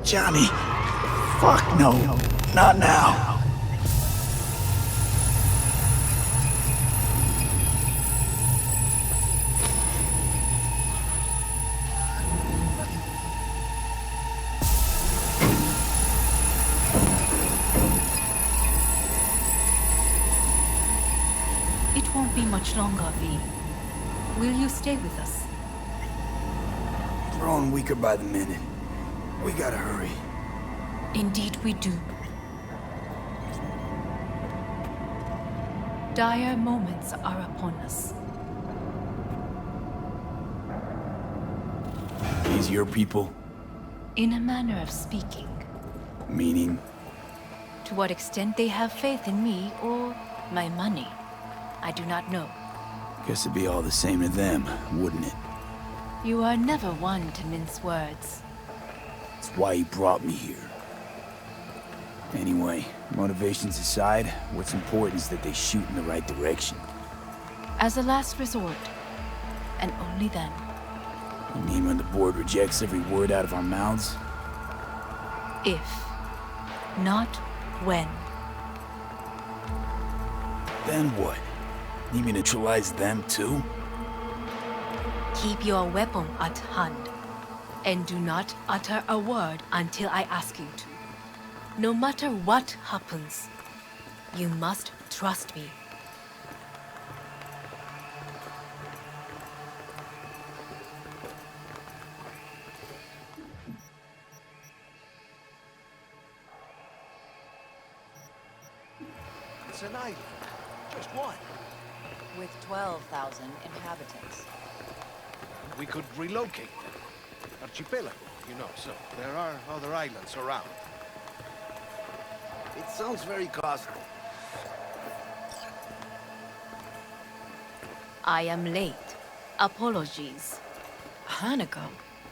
Johnny. Fuck no. Not now. It won't be much longer, V. Will you stay with us? Growing weaker by the minute. We gotta hurry. Indeed we do. Dire moments are upon us. These your people? In a manner of speaking. Meaning? To what extent they have faith in me or my money, I do not know. Guess it'd be all the same to them, wouldn't it? You are never one to mince words. That's why you brought me here. Anyway, motivations aside, what's important is that they shoot in the right direction. As a last resort, and only then. You mean when the board rejects every word out of our mouths? If, not when. Then what? Need me to neutralize them too? Keep your weapon at hand, and do not utter a word until I ask you to. No matter what happens, you must trust me. It's an island. Just one. With 12,000 inhabitants. We could relocate them. Archipelago, you know, so there are other islands around. It sounds very costly. I am late. Apologies. Hanako,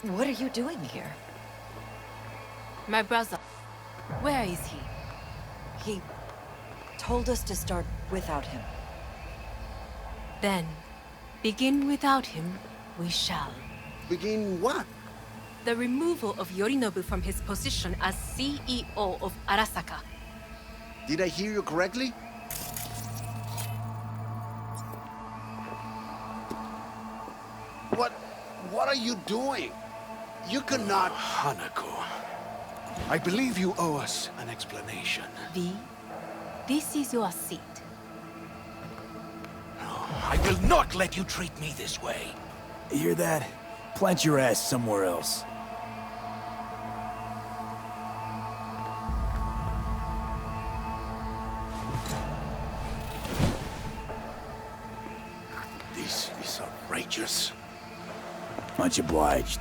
what are you doing here? My brother, where is he? He told us to start without him. Then, begin without him, we shall. Begin what? The removal of Yorinobu from his position as CEO of Arasaka. Did I hear you correctly? What are you doing? You cannot... Hanako, I believe you owe us an explanation. V, this is your seat. I will not let you treat me this way. You hear that? Plant your ass somewhere else. This is outrageous. Much obliged.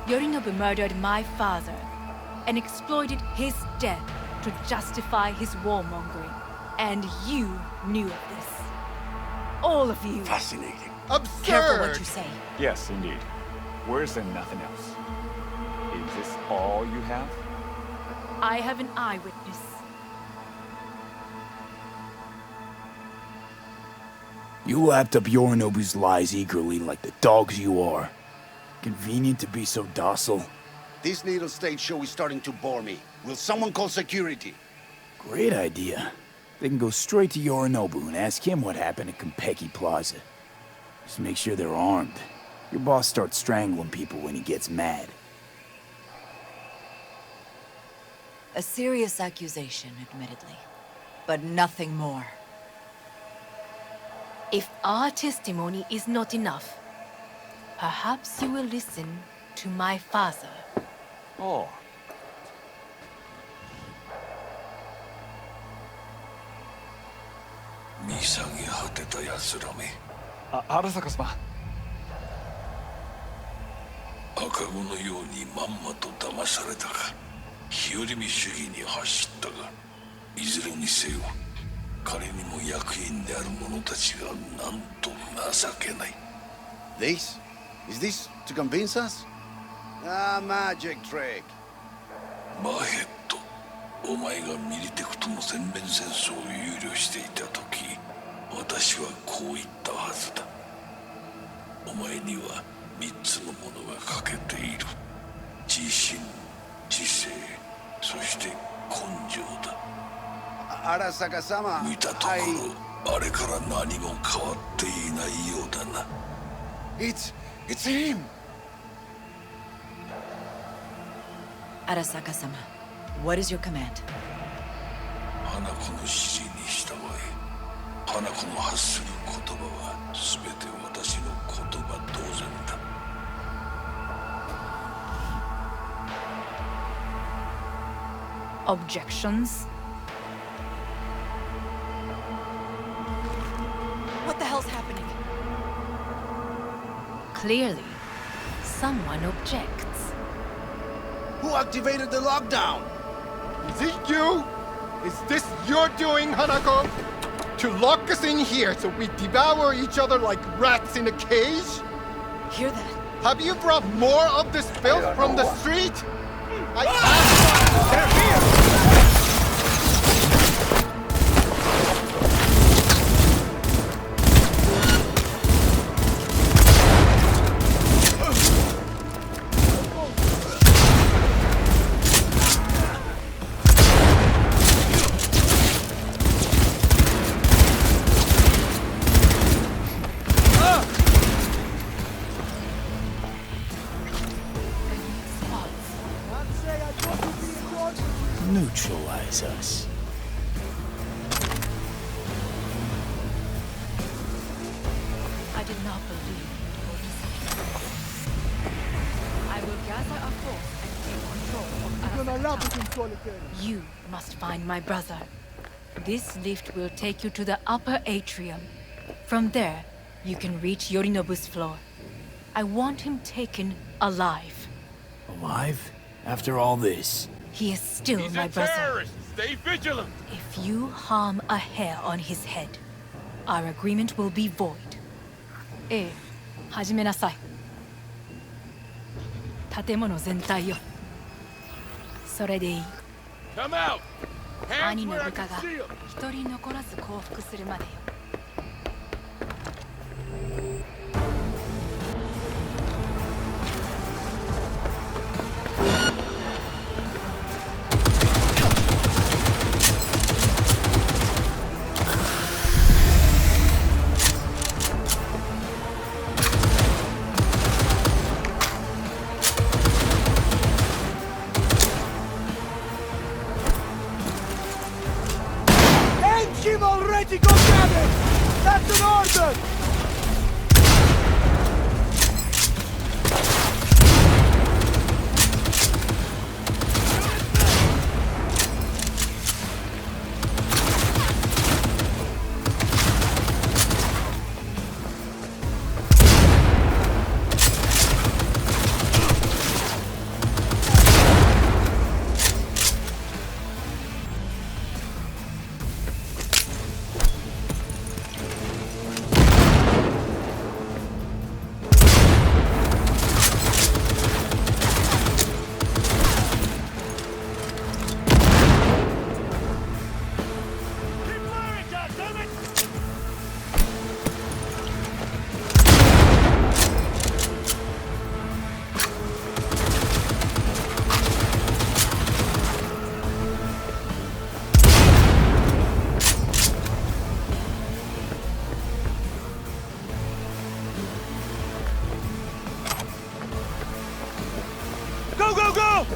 Yorinobu murdered my father and exploited his death to justify his warmongering. And you knew of this. All of you. Fascinating. Absurd! Careful what you say. Yes, indeed. Worse than nothing else. Is this all you have? I have an eyewitness. You lapped up Yorinobu's lies eagerly like the dogs you are. Convenient to be so docile. This little stage show is starting to bore me. Will someone call security? Great idea. They can go straight to Yorinobu and ask him what happened at Konpeki Plaza. Just make sure they're armed. Your boss starts strangling people when he gets mad. A serious accusation, admittedly. But nothing more. If our testimony is not enough, perhaps you will listen to my father. Oh. Arasaka様。赤子のようにまんまと騙されたか、日和見主義に走ったが、いずれにせよ、彼にも役員である者たちがなんと情けない。This? Is this to convince us? Ah, magic trick. バヘット、お前がミリテクとの全面戦争を憂慮していた時、私はこう言ったはずだ。お前には3つのものが欠けている。自信、知性、そして根性だ。Arasaka-sama, 見たところ、あれから何も変わっていないようだな。It's him! Arasaka-sama, what is your command? 花子の指示に従え、花子の発する言葉は全て私の言葉同然だ。Objections? What the hell's happening? Clearly, someone objects. Who activated the lockdown? Is it you? Is this your doing, Hanako? To lock us in here so we devour each other like rats in a cage? Hear that? Have you brought more of this filth from the street? I asked. They're here! Neutralize us. I did not believe in your decision. I will gather a force and take control of Arasaka. You must find my brother. This lift will take you to the upper atrium. From there, you can reach Yorinobu's floor. I want him taken alive. Alive? After all this? He is still my brother. Stay vigilant! If you harm a hair on his head, our agreement will be void. 始めなさい。建物全体よ。それでいい。Come out! 兄の部下が一人残らず降伏するまでよ。Engine already got damaged! That's an order! Go, go, go!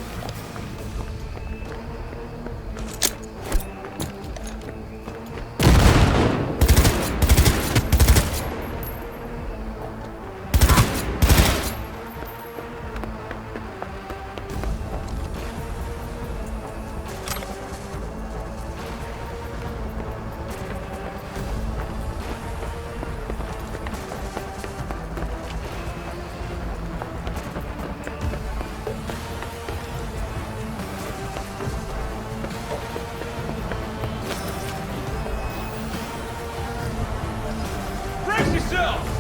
Brace yourself!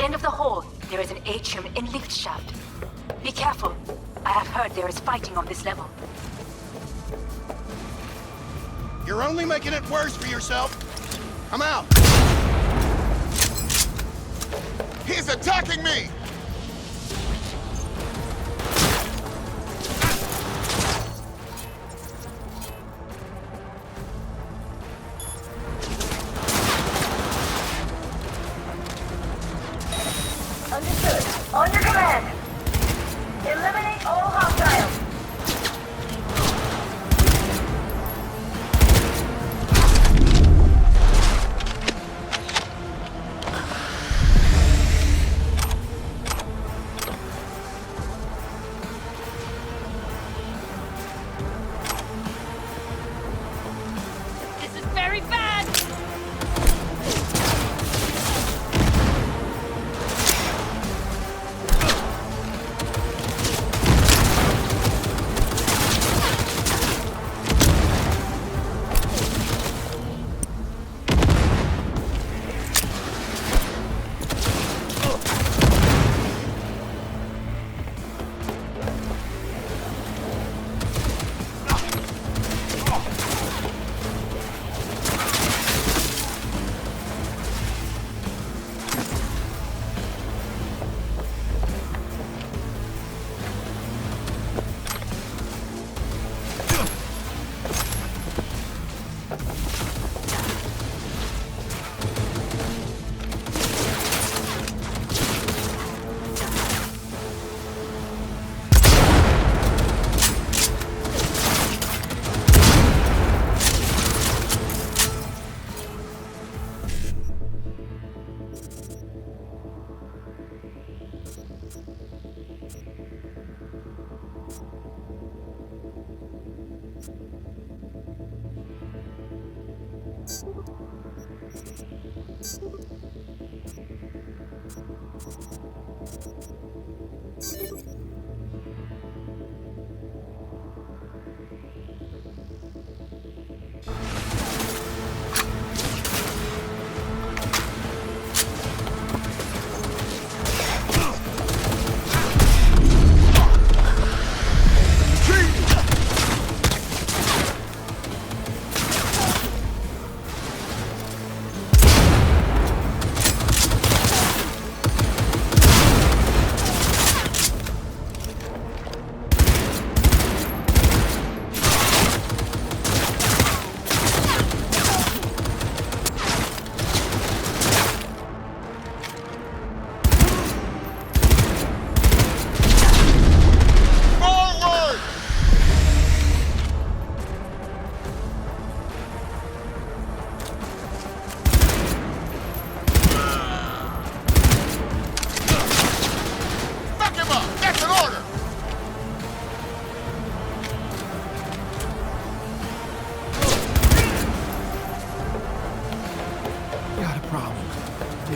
end of the hall, there is an atrium and lift shaft. Be careful. I have heard there is fighting on this level. You're only making it worse for yourself. Come out. He's attacking me! Understood. On your command. Eliminate all hostiles. This is very bad!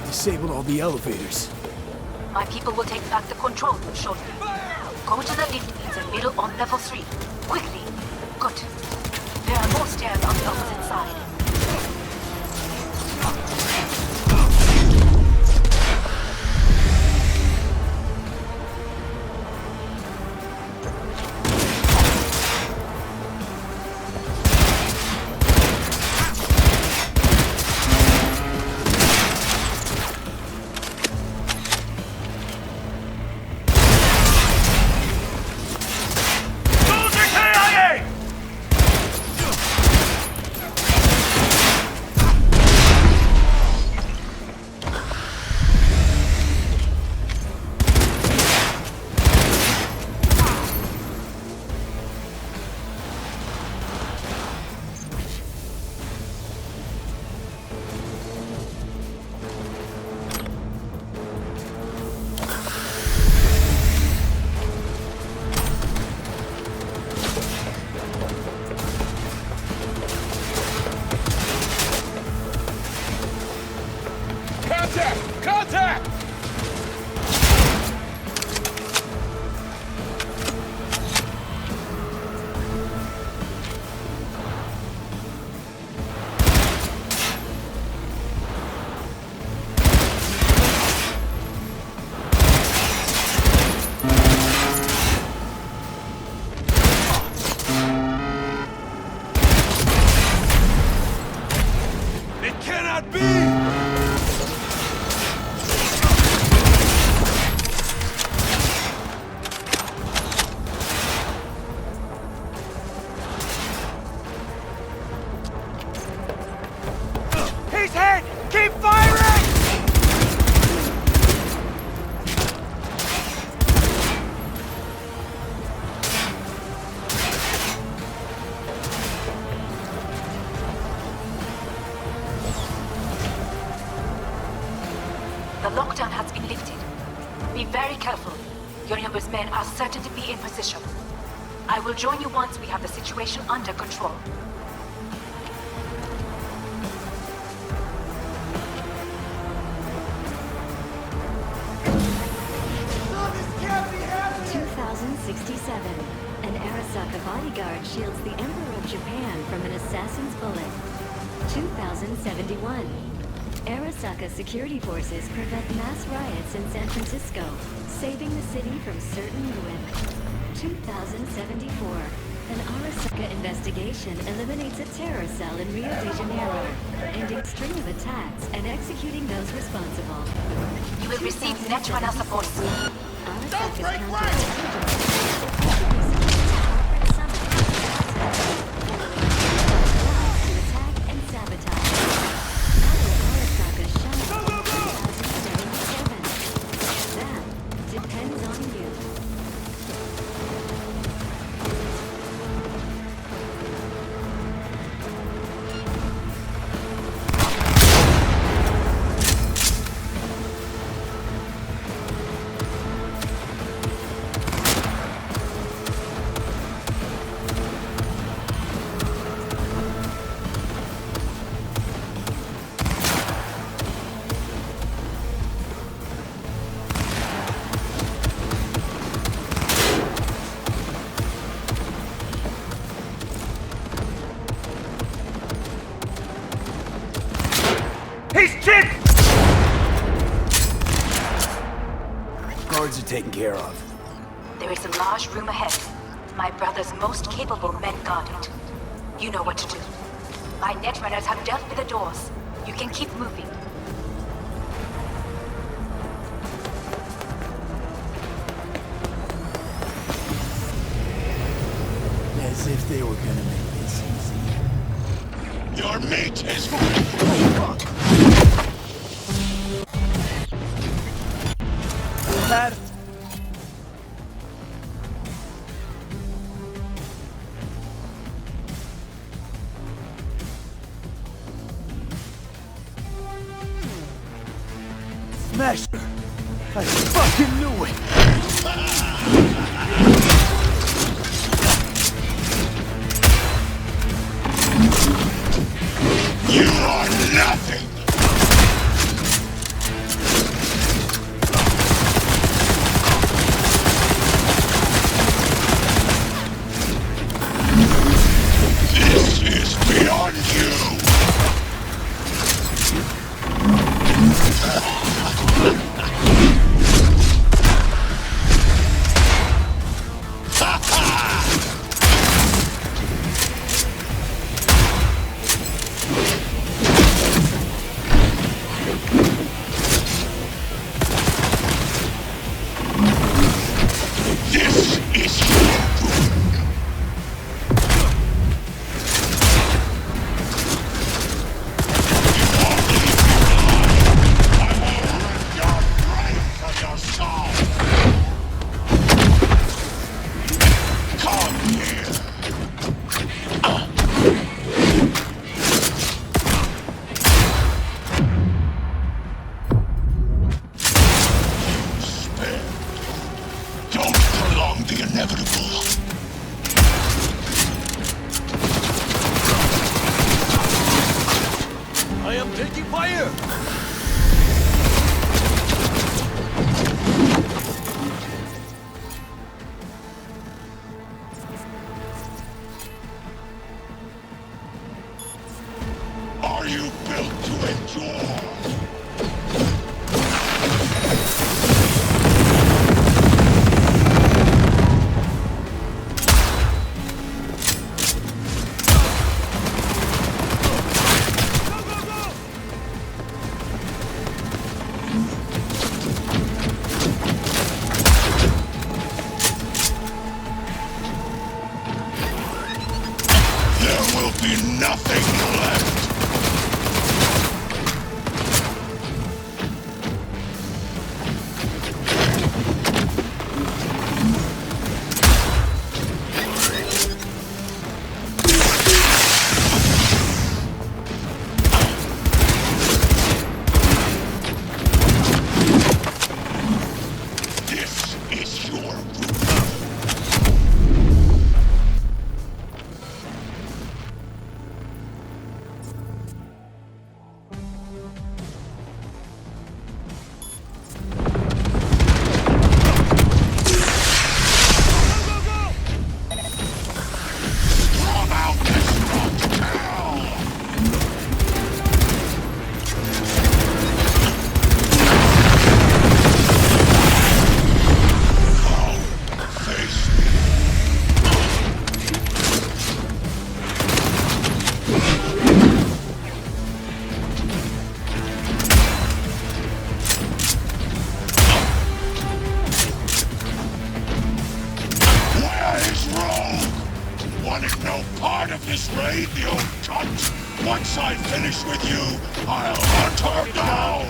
Disabled all the elevators. My people will take back the control room shortly. Go to the lift in the middle on level 3. Quickly. Good. There are more stairs on the opposite side. cannot be! He's hit! Keep firing! The lockdown has been lifted. Be very careful. Your numbers men are certain to be in position. I will join you once we have the situation under control. No, this can't be happening! 2067. An Arasaka bodyguard shields the Emperor of Japan from an assassin's bullet. 2071. Arasaka security forces prevent mass riots in San Francisco, saving the city from certain ruin. 2074. An Arasaka investigation eliminates a terror cell in Rio de Janeiro, ending string of attacks and executing those responsible. You will receive Netrunner support. Don't break attack and sabotage. Arasaka shot 2077. That depends on you. He's hit! Guards are taken care of. There is a large room ahead. My brother's most capable men guard it. You know what to do. My Netrunners have dealt with the doors. You can keep moving. As if they were gonna make this easy. Your mate is Pat! Smashed her! I fucking knew it! You are nothing! This is beyond you! This is your doing. Don't prolong the inevitable. I am taking fire! Are you built to endure? slain the old cunt! Once I finish with you, I'll hunt her down!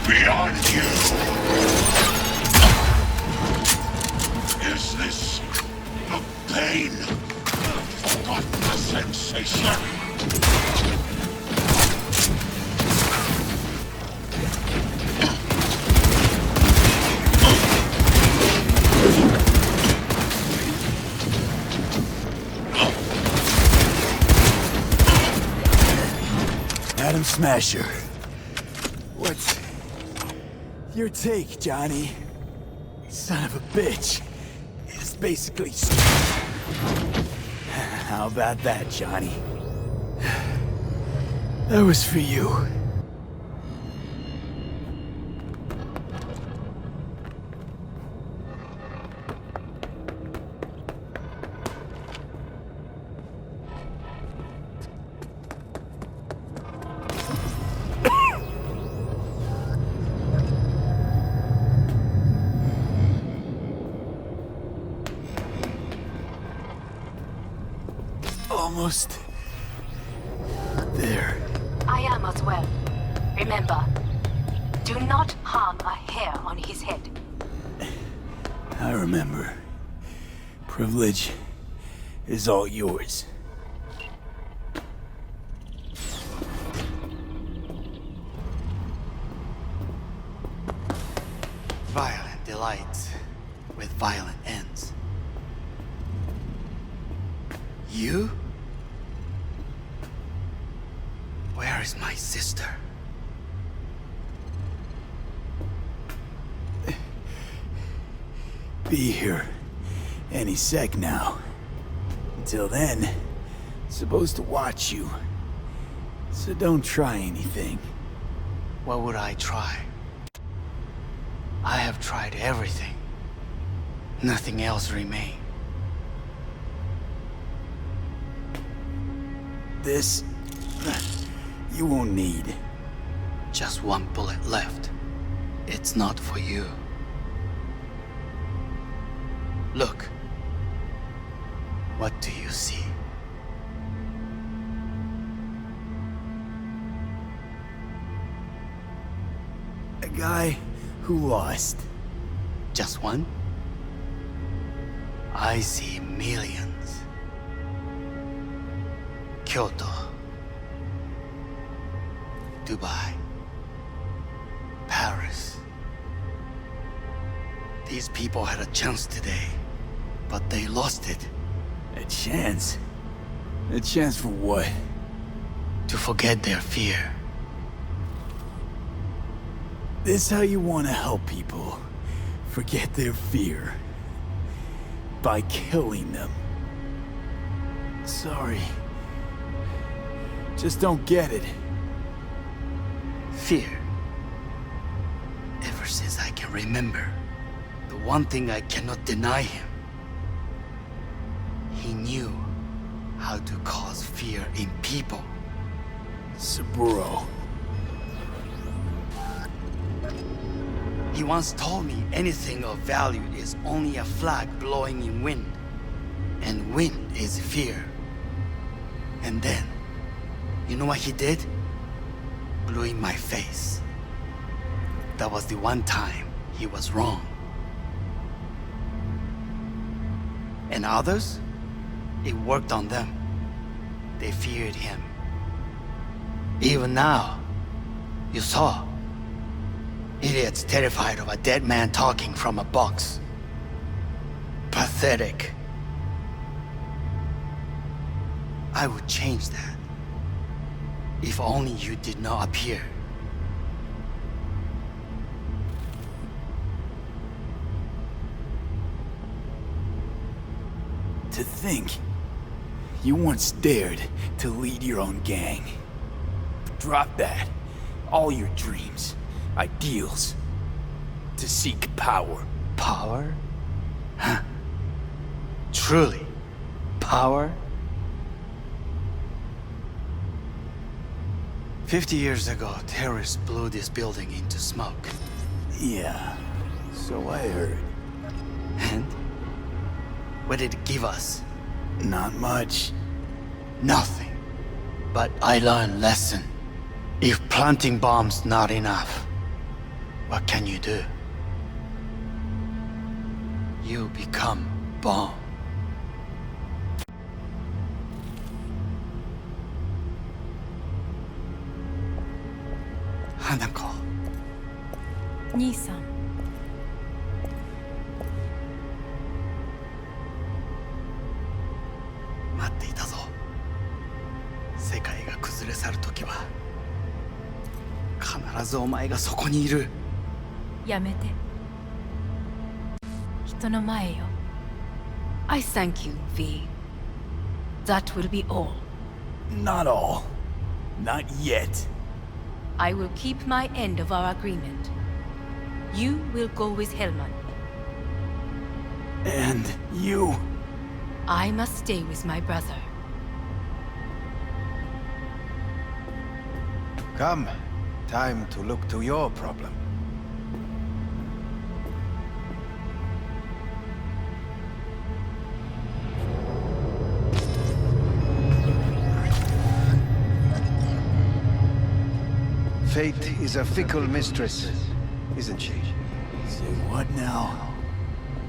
Beyond you! Is this a pain? Forgotten the sensation? Atom Smasher. What's your take, Johnny? Son of a bitch. It's basically... How about that, Johnny? That was for you. Almost there. I am as well. Remember, do not harm a hair on his head. I remember. Privilege is all yours. Violent delights with violent ends. You? Where is my sister? Be here any sec now. Until then, supposed to watch you. So don't try anything. What would I try? I have tried everything. Nothing else remains. This... you won't need. Just one bullet left. It's not for you. Look. What do you see? A guy who lost. Just one? I see millions. Kyoto, Dubai, Paris. These people had a chance today, but they lost it. A chance? A chance for what? To forget their fear. This how you want to help people forget their fear? By killing them. Sorry. Just don't get it. Fear. Ever since I can remember, the one thing I cannot deny him. He knew how to cause fear in people. Saburo. He once told me anything of value is only a flag blowing in wind. And wind is fear. And then, you know what he did? Blew in my face. That was the one time he was wrong. And others? It worked on them. They feared him. Even now, you saw. Idiots terrified of a dead man talking from a box. Pathetic. I would change that. If only you did not appear. To think, you once dared to lead your own gang. Drop that. All your dreams, ideals, to seek power. Power? Huh. Truly, power? 50 years ago, terrorists blew this building into smoke. Yeah, so I heard. And? What did it give us? Not much. Nothing. But I learned lesson. If planting bombs not enough, what can you do? You become bomb. Hanako. 兄さん。待っていたぞ。世界が崩れ去るときは必ずお前がそこにいる。やめて。人の前よ。I thank you, V. That will be all. Not all. Not yet. I will keep my end of our agreement. You will go with Hellman. And you? I must stay with my brother. Come. Time to look to your problem. Fate is a fickle mistress, isn't she? Say what now?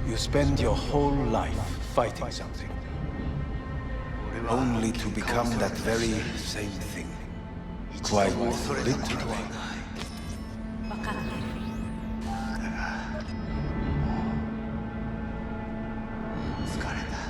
You spend your whole life fighting something, only to become that very same thing. Quite literally. わからない。疲れた。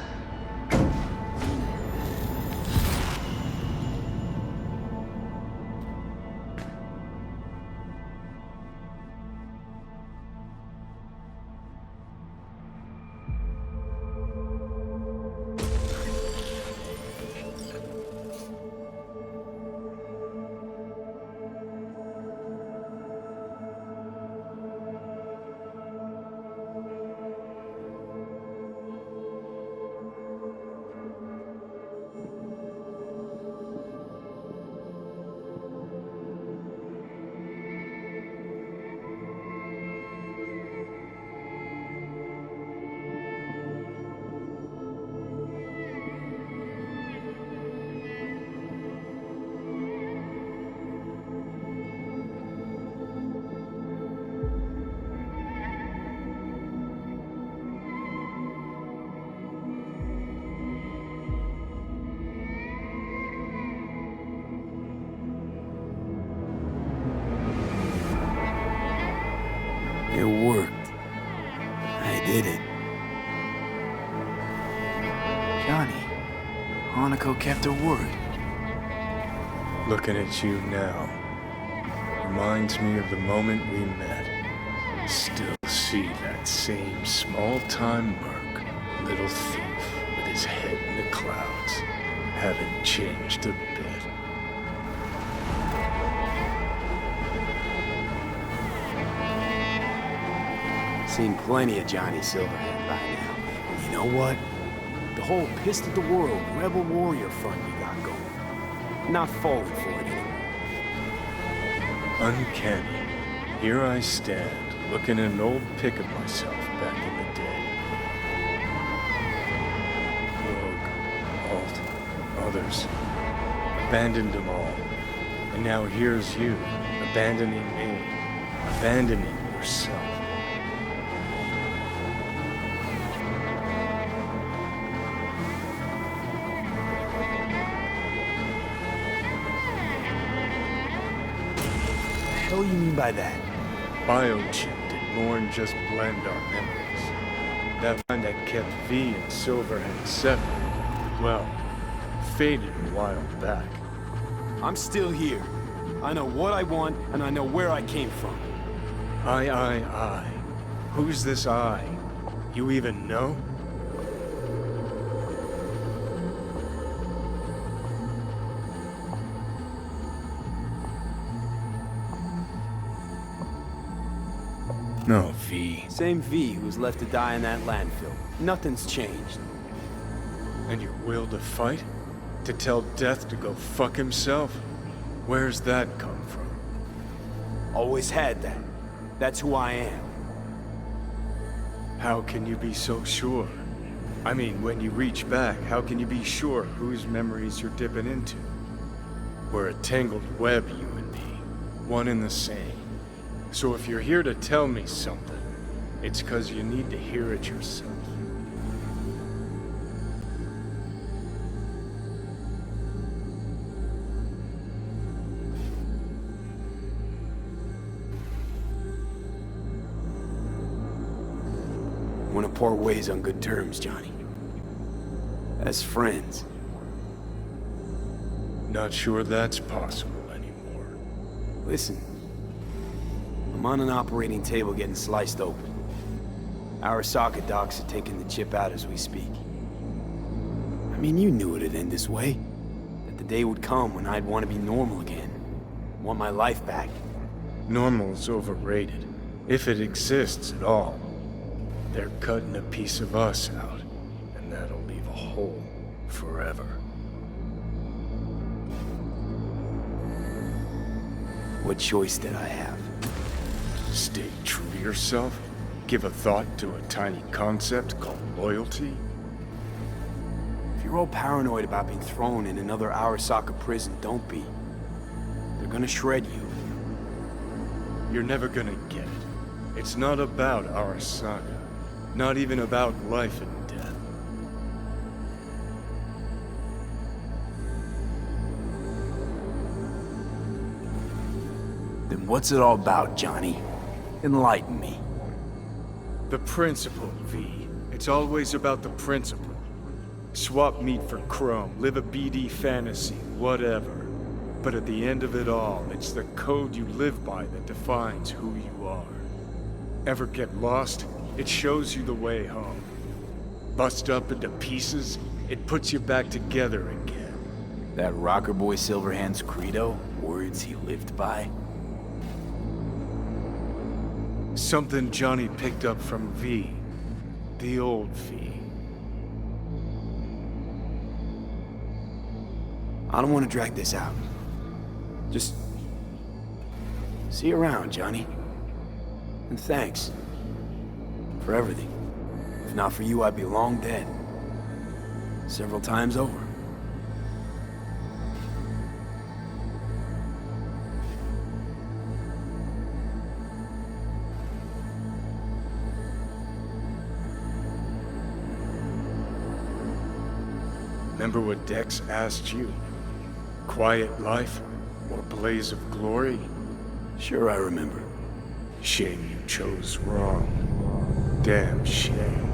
It worked. I did it. Johnny, Hanako kept her word. Looking at you now reminds me of the moment we met. Still see that same small-time merc, little thief with his head in the clouds. Haven't changed a bit. Seen plenty of Johnny Silverhand by now. You know what? The whole pissed at the world rebel warrior front you got going. Not falling for it anymore. Uncanny. Here I stand, looking at an old pic of myself back in the day. Rogue, Alt, others. Abandoned them all. And now here's you, abandoning me. Abandoning yourself. What the hell you mean by that? Biochip did more than just blend our memories. That one that kept V and Silverhand separate, well, faded a while back. I'm still here. I know what I want, and I know where I came from. I. Who's this I? You even know? No, V. Same V who was left to die in that landfill. Nothing's changed. And your will to fight? To tell Death to go fuck himself? Where's that come from? Always had that. That's who I am. How can you be so sure? I mean, when you reach back, how can you be sure whose memories you're dipping into? We're a tangled web, you and me. One and the same. So if you're here to tell me something, it's 'cause you need to hear it yourself. Want to part ways on good terms, Johnny. As friends. Not sure that's possible anymore. Listen. I'm on an operating table getting sliced open. Arasaka docs are taking the chip out as we speak. I mean, you knew it'd end this way. That the day would come when I'd want to be normal again. Want my life back. Normal's overrated. If it exists at all. They're cutting a piece of us out, and that'll leave a hole forever. What choice did I have? Stay true to yourself? Give a thought to a tiny concept called loyalty? If you're all paranoid about being thrown in another Arasaka prison, don't be. They're gonna shred you. You're never gonna get it. It's not about Arasaka. Not even about life and death. Then what's it all about, Johnny? Enlighten me. The principle, V. It's always about the principle. Swap meat for chrome, live a BD fantasy, whatever. But at the end of it all, it's the code you live by that defines who you are. Ever get lost? It shows you the way home. Bust up into pieces, it puts you back together again. That rocker boy Silverhand's credo? Words he lived by? Something Johnny picked up from V. The old V. I don't want to drag this out. Just... see you around, Johnny. And thanks. For everything. If not for you, I'd be long dead. Several times over. Remember what Dex asked you? Quiet life or blaze of glory? Sure I remember. Shame you chose wrong. Damn shame.